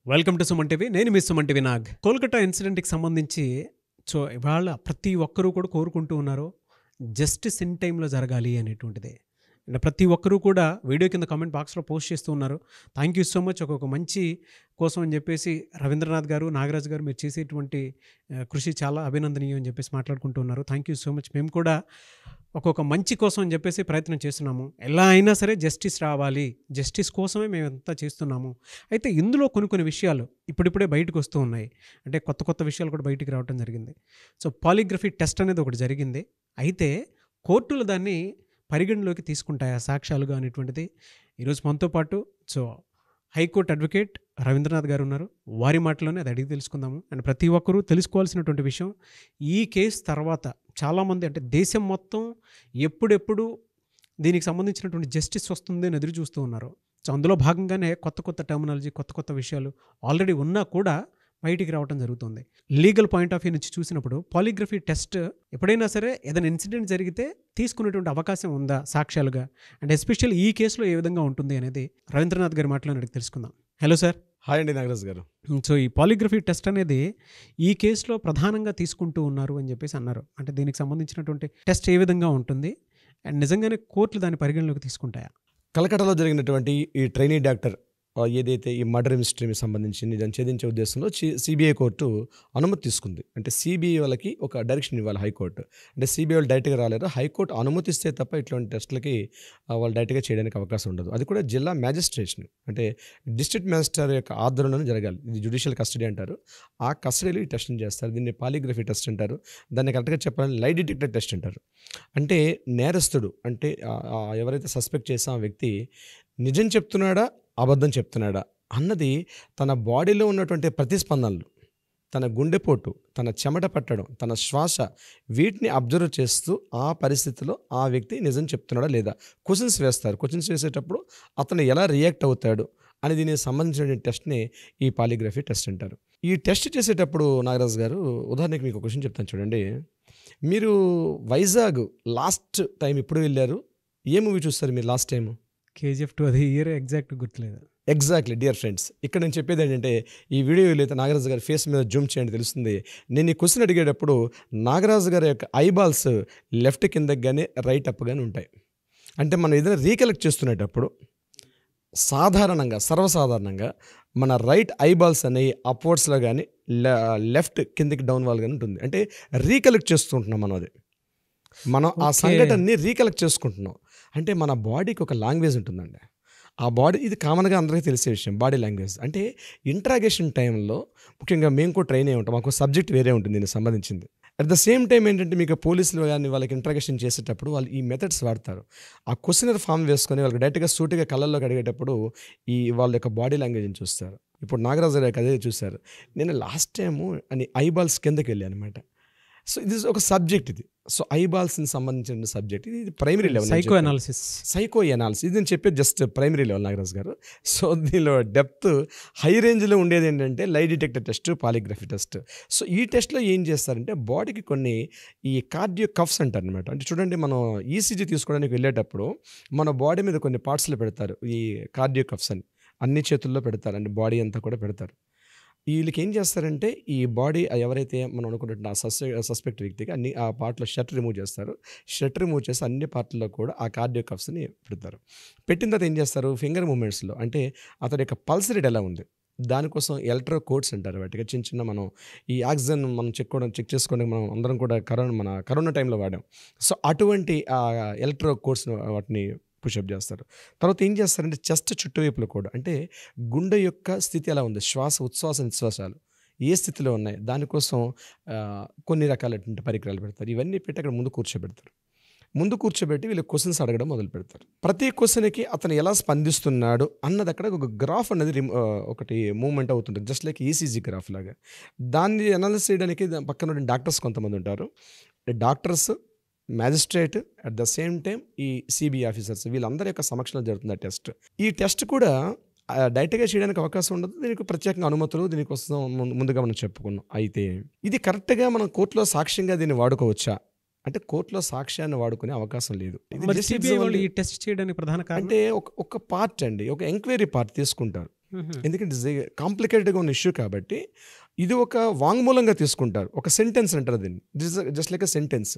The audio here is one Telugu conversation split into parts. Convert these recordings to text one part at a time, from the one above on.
Welcome to Suman TV. నేను మీ సుమన్ టీవీ నాగ్. కోల్కతా ఇన్సిడెంట్కి సంబంధించి ఇవాళ ప్రతి ఒక్కరూ కూడా కోరుకుంటూ ఉన్నారు జస్టిస్ ఇన్ టైంలో జరగాలి అనేటువంటిది. అండ్ ప్రతి ఒక్కరూ కూడా వీడియో కింద కామెంట్ బాక్స్లో పోస్ట్ చేస్తూ ఉన్నారు. Thank you so much. ఒక్కొక్క మంచి కోసం అని చెప్పేసి రవీంద్రనాథ్ గారు, నాగరాజు గారు మీరు చేసేటువంటి కృషి చాలా అభినందనీయం అని చెప్పేసి మాట్లాడుకుంటూ ఉన్నారు. Thank you so much. మేము కూడా ఒక్కొక్క మంచి కోసం అని చెప్పేసి ప్రయత్నం చేస్తున్నాము. ఎలా అయినా సరే జస్టిస్ రావాలి, జస్టిస్ కోసమే మేము అంతా చేస్తున్నాము. అయితే ఇందులో కొన్ని విషయాలు ఇప్పుడిప్పుడే బయటకు వస్తూ ఉన్నాయి. అంటే కొత్త విషయాలు కూడా బయటికి రావడం జరిగింది. పాలిగ్రఫీ టెస్ట్ అనేది ఒకటి జరిగింది. అయితే కోర్టులు దాన్ని పరిగణలోకి తీసుకుంటాయా సాక్ష్యాలుగా అనేటువంటిది ఈరోజు మనతో పాటు హైకోర్టు అడ్వకేట్ రవీంద్రనాథ్ గారు ఉన్నారు. వారి మాటలోనే అది అడిగి తెలుసుకుందాము. అండ్ ప్రతి ఒక్కరూ తెలుసుకోవాల్సినటువంటి విషయం, ఈ కేసు తర్వాత చాలామంది అంటే దేశం మొత్తం ఎప్పుడెప్పుడు దీనికి సంబంధించినటువంటి జస్టిస్ వస్తుంది అని ఎదురు చూస్తూ ఉన్నారు. అందులో భాగంగానే కొత్త టర్మినాలజీ, కొత్త విషయాలు ఆల్రెడీ ఉన్నా కూడా బయటికి రావడం జరుగుతుంది. లీగల్ పాయింట్ ఆఫ్ వ్యూ నుంచి చూసినప్పుడు పాలిగ్రఫీ టెస్ట్ ఎప్పుడైనా సరే ఏదైనా ఇన్సిడెంట్ జరిగితే తీసుకునేటువంటి అవకాశం ఉందా సాక్ష్యాలుగా, అండ్ ఎస్పెషల్లీ ఈ కేసులో ఏ విధంగా ఉంటుంది అనేది రవీంద్రనాథ్ గారి మాటలో అడిగి తెలుసుకుందాం. Hello sir. హాయ్ అండి నాగరాజ్ గారు. ఈ పాలిగ్రఫీ టెస్ట్ అనేది ఈ కేసులో ప్రధానంగా తీసుకుంటూ ఉన్నారు అని చెప్పేసి అన్నారు. అంటే దీనికి సంబంధించినటువంటి టెస్ట్ ఏ విధంగా ఉంటుంది అండ్ నిజంగానే కోర్టులు దాన్ని పరిగణలోకి తీసుకుంటాయా? కలకటాలో జరిగినటువంటి ఈ ట్రైనీ డాక్టర్ ఏదైతే ఈ మర్డర్ మిస్టరీకి సంబంధించి దాన్ని ఛేదించే ఉద్దేశంలో సిబిఐ కోర్టు అనుమతి తీసుకుంది. అంటే సిబిఐ వాళ్ళకి ఒక డైరెక్షన్ ఇవ్వాలి హైకోర్టు. అంటే సిబిఐ వాళ్ళు డైరెక్ట్గా రాలేరు, హైకోర్టు అనుమతిస్తే తప్ప ఇట్లాంటి టెస్టులకి వాళ్ళు డైరెక్ట్గా చేయడానికి అవకాశం ఉండదు. అది కూడా జిల్లా మ్యాజిస్ట్రేషన్ అంటే డిస్ట్రిక్ట్ మ్యాజిస్ట్రేట్ యొక్క ఆధ్వర్యంలోనే జరగాలి. ఇది జ్యుడిషియల్ కస్టడీ అంటారు. ఆ కస్టడీలో ఈ టెస్ట్ని చేస్తారు. దీన్ని పాలిగ్రఫీ టెస్ట్ అంటారు. దాన్ని కరెక్ట్గా చెప్పాలని లై డిటెక్టర్ టెస్ట్ అంటారు. అంటే నేరస్తుడు అంటే ఎవరైతే సస్పెక్ట్ చేసే ఆ వ్యక్తి నిజం చెప్తున్నాడా అబద్ధం చెప్తున్నాడా అన్నది తన బాడీలో ఉన్నటువంటి ప్రతిస్పందనలు, తన గుండెపోటు, తన చెమట పట్టడం, తన శ్వాస, వీటిని అబ్జర్వ్ చేస్తూ ఆ పరిస్థితిలో ఆ వ్యక్తి నిజం చెప్తున్నాడా లేదా క్వశ్చన్స్ వేస్తారు. క్వశ్చన్స్ వేసేటప్పుడు అతను ఎలా రియాక్ట్ అవుతాడు అని దీనికి సంబంధించిన టెస్ట్ని ఈ పాలిగ్రఫీ టెస్ట్ అంటారు. ఈ టెస్ట్ చేసేటప్పుడు నాగరాజ్ గారు, ఉదాహరణకి మీకు ఒక క్వశ్చన్ చెప్తాను చూడండి. మీరు వైజాగ్ లాస్ట్ టైం ఎప్పుడు వెళ్ళారు? ఏ మూవీ చూస్తారు మీరు లాస్ట్ టైం? KGF 2. అది ఇయర్ ఎగ్జాక్ట్ గుర్తులేదు. ఎగ్జాక్ట్లీ డియర్ ఫ్రెండ్స్, ఇక్కడ నేను చెప్పేది ఏంటంటే ఈ వీడియోలో అయితే నాగరాజు గారి ఫేస్ మీద జూమ్ చేయండి తెలుస్తుంది. నేను ఈ క్వశ్చన్ అడిగేటప్పుడు నాగరాజు గారి యొక్క ఐబాల్స్ లెఫ్ట్ కిందకి కానీ రైట్ అప్ కానీ ఉంటాయి. అంటే మనం ఏదైనా రీకలెక్ట్ చేస్తునేటప్పుడు సర్వసాధారణంగా మన రైట్ ఐబాల్స్ అనేవి అప్వర్డ్స్లో కానీ లెఫ్ట్ కిందకి డౌన్ వాల్ కానీ ఉంటుంది. అంటే రీకలెక్ట్ చేస్తుంటున్నాం మనం ఆ సంఘటనని రీకలెక్ట్ చేసుకుంటున్నాం. అంటే మన బాడీకి ఒక లాంగ్వేజ్ ఉంటుందండి. ఆ బాడీ, ఇది కామన్గా అందరికీ తెలిసే విషయం, బాడీ లాంగ్వేజ్. అంటే ఇంట్రాగేషన్ టైంలో ముఖ్యంగా మేము కూడా ట్రైన్ అయి ఉంటాం, మాకు సబ్జెక్ట్ వేరే ఉంటుంది దీనికి సంబంధించింది. అట్ ద సేమ్ టైం ఏంటంటే మీకు పోలీసులు కానీ వాళ్ళకి ఇంట్రాగేషన్ చేసేటప్పుడు వాళ్ళు ఈ మెథడ్స్ వాడతారు. ఆ క్వశ్చనర్ ఫామ్ వేసుకొని వాళ్ళకి డైరెక్ట్గా సూటిగా కళ్ళల్లోకి అడిగేటప్పుడు వాళ్ళ యొక్క బాడీ లాంగ్వేజ్ని చూస్తారు. ఇప్పుడు నాగరాజు గారు అదే చూశారు. నేను లాస్ట్ టైము అని ఐబాల్స్ కిందకి వెళ్ళాను అనమాట. సో ఇది ఒక సబ్జెక్ట్, ఇది ఐబాల్స్ని సంబంధించిన సబ్జెక్ట్. ఇది ప్రైమరీ లెవెల్ సైకో ఎనాలిసిస్. ఇది నేను చెప్పేది జస్ట్ ప్రైమరీ లెవెల్ నాగరాజ్ గారు. సో దీనిలో డెప్త్ హై రేంజ్లో ఉండేది ఏంటంటే lie detector test, polygraphy test. So ఈ టెస్ట్లో ఏం చేస్తారంటే బాడీకి కొన్ని ఈ కార్డియో కఫ్స్ అంటారు అనమాట. అంటే చూడండి, మనం ఈసీజీ తీసుకోవడానికి వెళ్ళేటప్పుడు మన బాడీ మీద కొన్ని పార్ట్స్లో పెడతారు ఈ కార్డియో కఫ్స్ అని, అన్ని చేతుల్లో పెడతారు, అంటే బాడీ అంతా కూడా పెడతారు. వీళ్ళకి ఏం చేస్తారంటే ఈ బాడీ ఎవరైతే మనం అనుకున్నట్టు ఆ సస్పెక్ట్ వ్యక్తికి అన్ని ఆ పార్ట్లో షర్ట్ రిమూవ్ చేస్తారు. షర్ట్ రిమూవ్ చేసి అన్ని పార్ట్లో కూడా ఆ కార్డియో కఫ్స్ని పెడతారు. పెట్టిన తర్వాత ఏం చేస్తారు, ఫింగర్ మూమెంట్స్లో అంటే అతడి యొక్క పల్స్ రేట్ ఎలా ఉంది దానికోసం ఎలక్ట్రో కోడ్స్ అంటారు. వాటికి చిన్న మనం ఈ ఆక్సిజన్ మనం చెక్ చేసుకోవడానికి మనం అందరం కూడా కరోనా టైంలో వాడాం. సో అటువంటి ఎలక్ట్రో కోడ్స్ వాటిని పుషప్ చేస్తారు. తర్వాత ఏం చేస్తారంటే చెస్ట్ చుట్టువైపులో కూడా, అంటే గుండె యొక్క స్థితి ఎలా ఉంది, శ్వాస ఉచ్ఛ్వాస నిశ్వాసాలు ఏ స్థితిలో ఉన్నాయి దానికోసం కొన్ని రకాలైనటువంటి పరికరాలు పెడతారు. ఇవన్నీ పెట్టి అక్కడ ముందు కూర్చోబెట్టి వీళ్ళు క్వశ్చన్స్ అడగడం మొదలు పెడతారు. ప్రతి క్వశ్చన్కి అతను ఎలా స్పందిస్తున్నాడు అన్నది అక్కడ ఒక గ్రాఫ్ అనేది ఒకటి మూవ్మెంట్ అవుతుంటుంది, జస్ట్ లైక్ ఈసీజీ గ్రాఫ్ లాగా. దాన్ని అనాలిసిస్ చేయడానికి పక్కన డాక్టర్స్ కొంతమంది ఉంటారు. Doctors, magistrate, at the same time ఈ సిబిఐ ఆఫీసర్స్, వీళ్ళందరి యొక్క సమక్షంలో జరుగుతుంది ఆ టెస్ట్. ఈ టెస్ట్ కూడా డైరెక్ట్గా చేయడానికి అవకాశం ఉండదు, దీనికి ప్రత్యేకంగా అనుమతులు దీనికోసం ముందుగా మనం చెప్పుకున్నాం. అయితే ఇది కరెక్ట్గా మనం కోర్టులో సాక్ష్యంగా దీన్ని వాడుకోవచ్చా అంటే కోర్టులో సాక్ష్యాన్ని వాడుకునే అవకాశం లేదు. ఈ టెస్ట్ చేయడానికి ప్రధాన కారణం అంటే ఒక పార్ట్ అండి, ఒక ఎంక్వైరీ పార్ట్ తీసుకుంటారు. ఎందుకంటే కాంప్లికేటెడ్గా ఉన్న ఇష్యూ కాబట్టి ఇది ఒక వాంగ్మూలంగా తీసుకుంటారు, ఒక సెంటెన్స్ అంటారు దీన్ని. This just like a sentence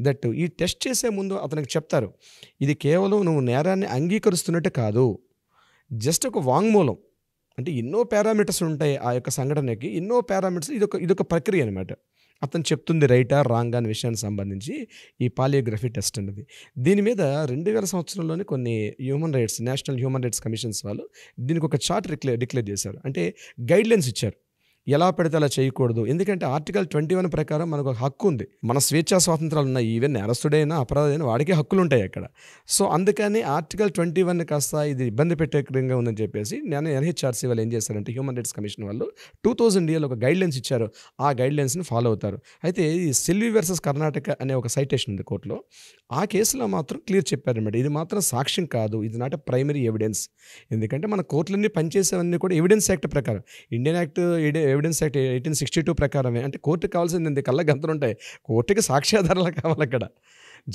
that ఈ టెస్ట్ చేసే ముందు అతనికి చెప్తారు, ఇది కేవలం నువ్వు నేరాన్ని అంగీకరిస్తున్నట్టు కాదు, జస్ట్ ఒక వాంగ్మూలం. అంటే ఎన్నో పారామీటర్స్ ఉంటాయి ఆ యొక్క సంఘటనకి, ఎన్నో పారామీటర్స్, ఇదొక ప్రక్రియ అనమాట. అతను చెప్తుంది రైటా రాంగ్ అనే విషయానికి సంబంధించి ఈ పాలియోగ్రఫీ టెస్ట్ అనేది. దీని మీద 2000 సంవత్సరంలోనే కొన్ని నేషనల్ హ్యూమన్ రైట్స్ కమిషన్స్ వాళ్ళు దీనికి ఒక చార్ట్ డిక్లేర్ చేశారు. అంటే గైడ్లైన్స్ ఇచ్చారు, ఎలా పడితే అలా చేయకూడదు. ఎందుకంటే ఆర్టికల్ 21 ప్రకారం మనకు ఒక హక్కు ఉంది, మన స్వేచ్ఛా స్వాతంత్రాలు ఉన్నాయి. ఈవెన్ నేరస్తుడైనా అపరాధైనా వాడికి హక్కులు ఉంటాయి అక్కడ. సో అందుకని ఆర్టికల్ 21 కాస్త ఇది ఇబ్బంది పెట్టేకరంగా ఉందని చెప్పేసి ఎన్హెచ్ఆర్సీ వాళ్ళు ఏం చేశారంటే హ్యూమన్ రైట్స్ కమిషన్ వాళ్ళు 2000 ఇయర్లో ఒక గైడ్లైన్స్ ఇచ్చారు. ఆ గైడ్లైన్స్ని ఫాలో అవుతారు. అయితే ఈ సిల్వి వర్సెస్ కర్ణాటక అనే ఒక సైటేషన్ ఉంది కోర్టులో. ఆ కేసులో మాత్రం క్లియర్ చెప్పారన్నమాట, ఇది మాత్రం సాక్ష్యం కాదు, ఇది నాట్ ఎ ప్రైమరీ ఎవిడెన్స్. ఎందుకంటే మన కోర్టులన్నీ పనిచేసేవన్నీ కూడా ఎవిడెన్స్ యాక్ట్ ప్రకారం, ఇండియన్ యాక్ట్ ఎవిడెన్స్ యాక్ట్ 1862 ప్రకారమే. అంటే కోర్టుకు కావాల్సింది కళ్ళ గంతులు ఉంటాయి, కోర్టుకి సాక్ష్యాధారాలు కావాలి. అక్కడ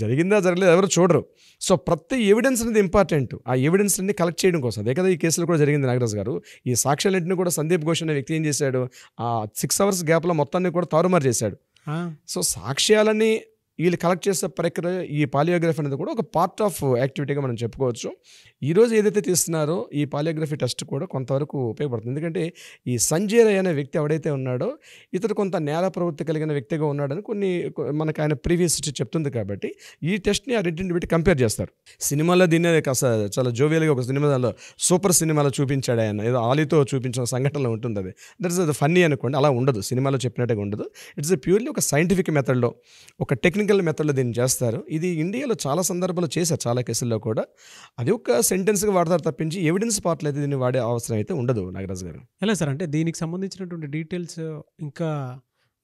జరిగిందా జరగలేదు ఎవరు చూడరు. సో ప్రతి ఎవిడెన్స్ అనేది ఇంపార్టెంట్, ఆ ఎవిడెన్స్ అన్ని కలెక్ట్ చేయడం కోసం. అదే కదా ఈ కేసులో కూడా జరిగింది నాగరాజు గారు. ఈ సాక్ష్యాలన్నింటినీ కూడా సందీప్ ఘోష్ అనే వ్యక్తి ఏం చేశాడు, ఆ 6 hours గ్యాప్లో మొత్తాన్ని కూడా తారుమారు చేశాడు. సో సాక్ష్యాలని వీళ్ళు కలెక్ట్ చేసే ప్రక్రియ ఈ పాలియోగ్రఫీ అనేది కూడా ఒక పార్ట్ ఆఫ్ యాక్టివిటీగా మనం చెప్పుకోవచ్చు. ఈరోజు ఏదైతే తీస్తున్నారో ఈ పాలియోగ్రఫీ టెస్ట్ కూడా కొంతవరకు ఉపయోగపడుతుంది. ఎందుకంటే ఈ సంజయ్ రాయ్ అనే వ్యక్తి ఎవడైతే ఉన్నాడో ఇతడు కొంత నేర ప్రవృత్తి కలిగిన వ్యక్తిగా ఉన్నాడని మనకు ఆయన ప్రీవియస్ చెప్తుంది. కాబట్టి ఈ టెస్ట్ని ఆ రెండింటిని పెట్టి కంపేర్ చేస్తారు. సినిమాలో దీన్ని కాస్త చాలా జోవియల్గా ఒక సినిమాలో సూపర్ సినిమాలో చూపించాడు ఆయన, ఏదో ఆలీతో చూపించిన సంఘటనలో ఉంటుంది. అది దట్ ఇస్ అది ఫన్నీ అనుకోండి, అలా ఉండదు, సినిమాలో చెప్పినట్టుగా ఉండదు. ఇట్స్ ప్యూర్లీ ఒక సైంటిఫిక్ మెథడ్లో, ఒక టెక్నికల్ మెథడ్లో దీన్ని చేస్తారు. ఇది ఇండియాలో చాలా సందర్భాల్లో చేశారు, చాలా కేసుల్లో కూడా. అది ఒక సెంటెన్స్గా వాడతారు తప్పించి ఎవిడెన్స్ పార్ట్లో అయితే దీన్ని వాడే అవసరం అయితే ఉండదు నాగరాజ్ గారు. ఎలా సార్, అంటే దీనికి సంబంధించినటువంటి డీటెయిల్స్ ఇంకా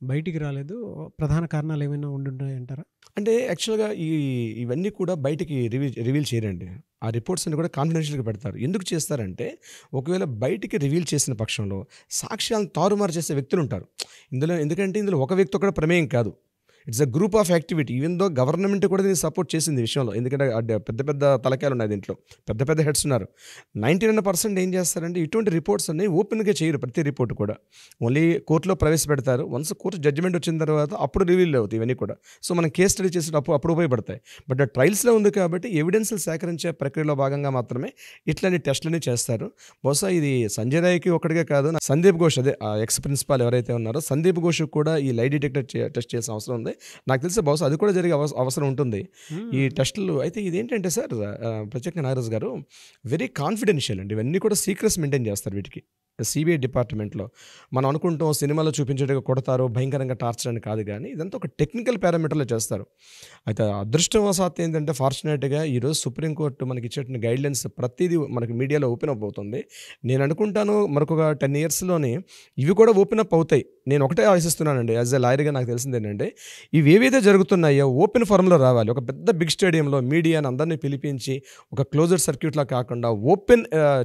బయటికి రాలేదు, ప్రధాన కారణాలు ఏమైనా ఉండుంటాయంటారా? అంటే యాక్చువల్గా ఇవన్నీ కూడా బయటికి రివీల్ చేయరండి. ఆ రిపోర్ట్స్ అన్ని కూడా కాన్ఫిడెన్షియల్గా పెడతారు. ఎందుకు చేస్తారంటే ఒకవేళ బయటికి రివీల్ చేసిన పక్షంలో సాక్ష్యాలను తారుమారు చేసే వ్యక్తులు ఉంటారు ఇందులో. ఎందుకంటే ఇందులో ఒక వ్యక్తి కూడా ప్రమేయం కాదు, it's a group of activity. Even though government కూడా దీన్ని సపోర్ట్ చేసింది ఈ విషయంలో. ఎందుకంటే పెద్ద పెద్ద తలకాయలు ఉన్నాయి దీంట్లో, పెద్ద పెద్ద హెడ్స్ ఉన్నారు. 99% ఏం చేస్తారంటే ఇటువంటి రిపోర్ట్స్ అన్ని ఓపెన్గా చేయరు. ప్రతి రిపోర్ట్ కూడా ఓన్లీ కోర్టులో ప్రవేశపెడతారు. వన్స్ కోర్టు జడ్జిమెంట్ వచ్చిన తర్వాత అప్పుడు రివీల్ అవుతాయి ఇవన్నీ కూడా. సో మనం కేసు స్టడీ చేసేటప్పుడు అప్పుడు ఉపయోగపడతాయి. బట్ ట్రయల్స్లో ఉంది కాబట్టి ఎవిడెన్స్లు సేకరించే ప్రక్రియలో భాగంగా మాత్రమే ఇట్లాంటి టెస్టులని చేస్తారు. బహుశా ఇది సంజయ్ రాయ్కి ఒకటిగా కాదు, సందీప్ ఘోష్, అదే ఎక్స్ ప్రిన్సిపాల్ ఎవరైతే ఉన్నారో సందీప్ ఘోష్ కూడా ఈ లై డిటెక్టర్ టెస్ట్ చేయాల్సిన అవసరం ఉంది. నాకు తెలిసి బహుశా అది కూడా జరిగే అవసరం ఉంటుంది ఈ టెస్టులు. అయితే ఇదేంటంటే సార్, ప్రత్యేకంగా నాగరాజ్ గారు, వెరీ కాన్ఫిడెన్షియల్ అండి. ఇవన్నీ కూడా సీక్రెట్స్ మెయింటైన్ చేస్తారు వీటికి. సిబిఐ డిపార్ట్మెంట్లో మనం అనుకుంటాం సినిమాలో చూపించేట్టుగా కొడతారు, భయంకరంగా టార్చర్ అని కాదు, కానీ ఇదంతా ఒక టెక్నికల్ పారామీటర్లో చేస్తారు. అయితే అదృష్టవశాత్తు ఏంటంటే ఫార్చునేట్గా ఈరోజు సుప్రీంకోర్టు మనకి ఇచ్చేటువంటి గైడ్లైన్స్ ప్రతిదీ మనకి మీడియాలో ఓపెన్ అప్ అవుతుంది. నేను అనుకుంటాను మరొక 10 yearsలోనే ఇవి కూడా ఓపెన్ అప్ అవుతాయి. నేను ఒకటే ఆశిస్తున్నానండి, యాజ్ ఎ లాయర్గా నాకు తెలిసింది ఏంటంటే ఇవి ఏవైతే జరుగుతున్నాయో ఓపెన్ ఫారంలో రావాలి. ఒక పెద్ద బిగ్ స్టేడియంలో మీడియాని అందరినీ పిలిపించి ఒక క్లోజ్డ్ సర్క్యూట్లా కాకుండా ఓపెన్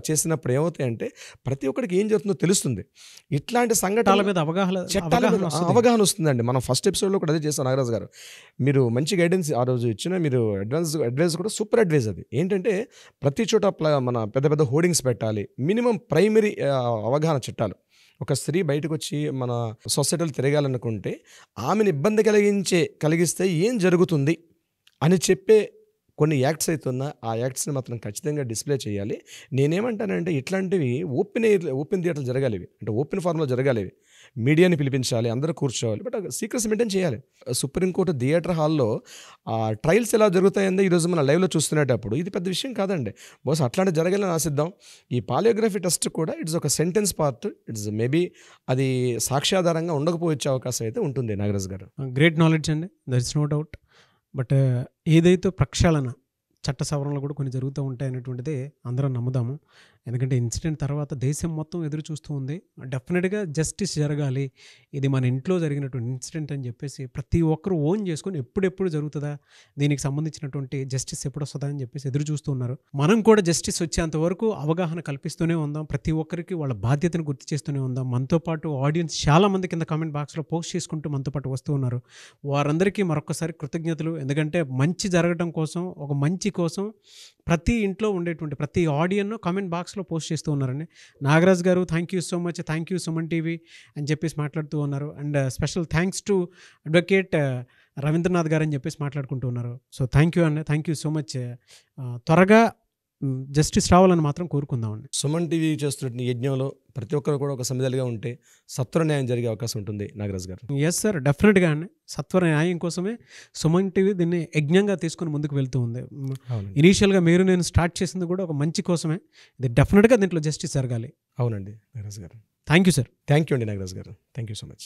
చేసినప్పుడు ఏమవుతాయంటే ప్రతి ఒక్కరికి ఏం జరుగుతుందో తెలుస్తుంది. ఇట్లాంటి సంఘటనల మీద అవగాహన వస్తుందండి. మనం ఫస్ట్ ఎపిసోడ్లో కూడా అదే చేస్తాం నాగరాజ్ గారు. మీరు మంచి గైడెన్స్ ఆ రోజు ఇచ్చిన, మీరు అడ్వైస్ కూడా సూపర్ అడ్వైస్. అది ఏంటంటే ప్రతి చోట మన పెద్ద పెద్ద హోర్డింగ్స్ పెట్టాలి, మినిమం ప్రైమరీ అవగాహన చట్టాలు. ఒక స్త్రీ బయటకు వచ్చి మన సొసైటీలో తిరగాలనుకుంటే ఆమెను ఇబ్బంది కలిగిస్తే ఏం జరుగుతుంది అని చెప్పే కొన్ని యాక్ట్స్ అయితే ఉన్నా ఆ యాక్ట్స్ని మాత్రం ఖచ్చితంగా డిస్ప్లే చేయాలి. నేనేమంటానంటే ఇట్లాంటివి ఓపెన్ థియేటర్లు జరగాలి, ఇవి అంటే ఓపెన్ ఫారంలో జరగాలి. ఇవి మీడియాని పిలిపించాలి, అందరూ కూర్చోవాలి, బట్ సీక్రెట్స్ మెయింటైన్ చేయాలి. సుప్రీంకోర్టు థియేటర్ హాల్లో ట్రయల్స్ ఎలా జరుగుతాయందో ఈరోజు మనం లైవ్లో చూస్తున్నప్పుడు ఇది పెద్ద విషయం కాదండి. బహుశా అట్లాంటి జరగాలని ఆశిద్దాం. ఈ పాలియోగ్రఫీ టెస్ట్ కూడా ఇట్స్ ఒక సెంటెన్స్ పార్ట్, ఇట్స్ మేబీ అది సాక్ష్యాధారంగా ఉండకపోవచ్చే అవకాశం అయితే ఉంటుంది నాగరాజ్ గారు. గ్రేట్ నాలెడ్జ్ అండి, there is no doubt. But ఏదైతే ప్రక్షాళన చట్ట సవరణలు కూడా కొన్ని జరుగుతూ ఉంటాయి అనేటువంటిదే అందరం నమ్ముదాము. ఎందుకంటే ఇన్సిడెంట్ తర్వాత దేశం మొత్తం ఎదురు చూస్తూ ఉంది. డెఫినెట్గా జస్టిస్ జరగాలి, ఇది మన ఇంట్లో జరిగినటువంటి ఇన్సిడెంట్ అని చెప్పేసి ప్రతి ఒక్కరు ఓన్ చేసుకొని ఎప్పుడెప్పుడు జరుగుతుందా, దీనికి సంబంధించినటువంటి జస్టిస్ ఎప్పుడు వస్తుందా అని చెప్పేసి ఎదురు చూస్తూ ఉన్నారు. మనం కూడా జస్టిస్ వచ్చేంత వరకు అవగాహన కల్పిస్తూనే ఉందాం, ప్రతి ఒక్కరికి వాళ్ళ బాధ్యతను గుర్తు చేస్తూనే ఉందాం. మనతో పాటు ఆడియన్స్ చాలామంది కింద కామెంట్ బాక్స్లో పోస్ట్ చేసుకుంటూ మనతో పాటు వస్తూ ఉన్నారు. వారందరికీ మరొకసారి కృతజ్ఞతలు. ఎందుకంటే మంచి జరగడం కోసం, ఒక మంచి కోసం ప్రతి ఇంట్లో ఉండేటువంటి ప్రతి ఆడియన్ను కామెంట్ బాక్స్లో పోస్ట్ చేస్తూ ఉన్నారండి. Nagaraj garu thank you so much, thank you Suman TV అని చెప్పేసి మాట్లాడుతూ ఉన్నారు. And special thanks to advocate Ravindranath garu అని చెప్పేసి మాట్లాడుకుంటూ ఉన్నారు. సో థ్యాంక్ యూ అండి, థ్యాంక్ యూ సో మచ్. త్వరగా జస్టిస్ రావాలని మాత్రం కోరుకుందామండి. సుమన్ టీవీ చేస్తున్న యజ్ఞంలో ప్రతి ఒక్కరు కూడా ఒక సమిధలుగా ఉంటే సత్వర న్యాయం జరిగే అవకాశం ఉంటుంది నాగరాజ్ గారు. ఎస్ సార్, డెఫినెట్గా అండి. సత్వర న్యాయం కోసమే సుమన్ టీవీ దీన్ని యజ్ఞంగా తీసుకొని ముందుకు వెళ్తూ ఉంది. అవునండి, ఇనీషియల్గా నేను స్టార్ట్ చేసింది కూడా ఒక మంచి కోసమే. ఇది డెఫినెట్గా దీంట్లో జస్టిస్ జరగాలి. అవునండి Nagaraj garu. Thank you sir. Thank you అండి Nagaraj garu. Thank you so much.